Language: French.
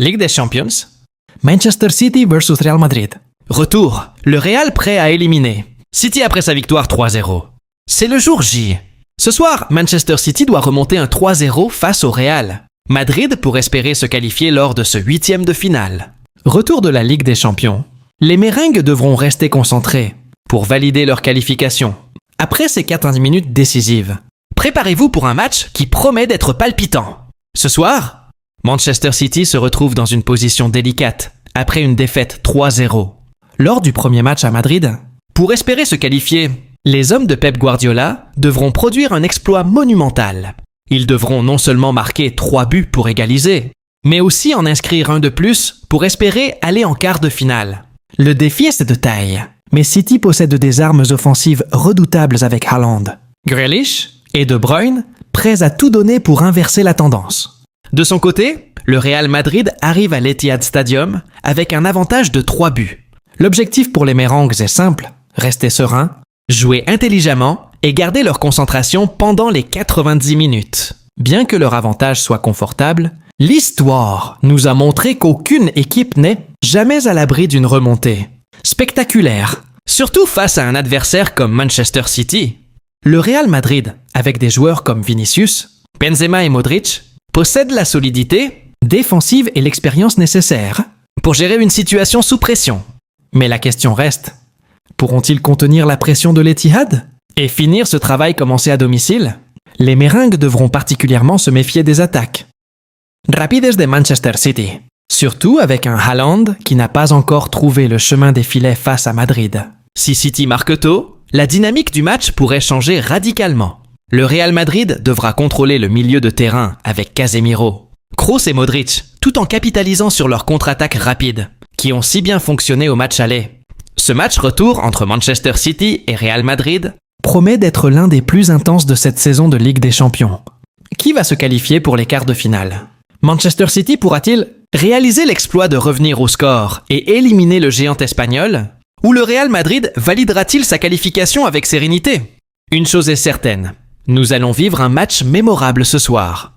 Ligue des Champions. Manchester City versus Real Madrid. Retour. Le Real prêt à éliminer. City après sa victoire 3-0. C'est le jour J. Ce soir, Manchester City doit remonter un 3-0 face au Real Madrid pour espérer se qualifier lors de ce 8e de finale. Retour de la Ligue des Champions. Les Merengues devront rester concentrés pour valider leur qualification. Après ces 90 minutes décisives, préparez-vous pour un match qui promet d'être palpitant. Ce soir, Manchester City se retrouve dans une position délicate après une défaite 3-0. Lors du premier match à Madrid, pour espérer se qualifier, les hommes de Pep Guardiola devront produire un exploit monumental. Ils devront non seulement marquer 3 buts pour égaliser, mais aussi en inscrire un de plus pour espérer aller en quart de finale. Le défi est de taille, mais City possède des armes offensives redoutables avec Haaland, Grealish et De Bruyne, prêts à tout donner pour inverser la tendance. De son côté, le Real Madrid arrive à l'Etihad Stadium avec un avantage de 3 buts. L'objectif pour les Merengues est simple, rester serein, jouer intelligemment et garder leur concentration pendant les 90 minutes. Bien que leur avantage soit confortable, l'histoire nous a montré qu'aucune équipe n'est jamais à l'abri d'une remontée. Spectaculaire, surtout face à un adversaire comme Manchester City. Le Real Madrid, avec des joueurs comme Vinicius, Benzema et Modric, possède la solidité défensive et l'expérience nécessaires pour gérer une situation sous pression. Mais la question reste, pourront-ils contenir la pression de l'Etihad et finir ce travail commencé à domicile? Les Merengues devront particulièrement se méfier des attaques rapides de Manchester City, surtout avec un Haaland qui n'a pas encore trouvé le chemin des filets face à Madrid. Si City marque tôt, la dynamique du match pourrait changer radicalement. Le Real Madrid devra contrôler le milieu de terrain avec Casemiro, Kroos et Modric, tout en capitalisant sur leurs contre-attaques rapides, qui ont si bien fonctionné au match aller. Ce match retour entre Manchester City et Real Madrid promet d'être l'un des plus intenses de cette saison de Ligue des Champions. Qui va se qualifier pour les quarts de finale? Manchester City pourra-t-il réaliser l'exploit de revenir au score et éliminer le géant espagnol? Ou le Real Madrid validera-t-il sa qualification avec sérénité? Une chose est certaine, nous allons vivre un match mémorable ce soir.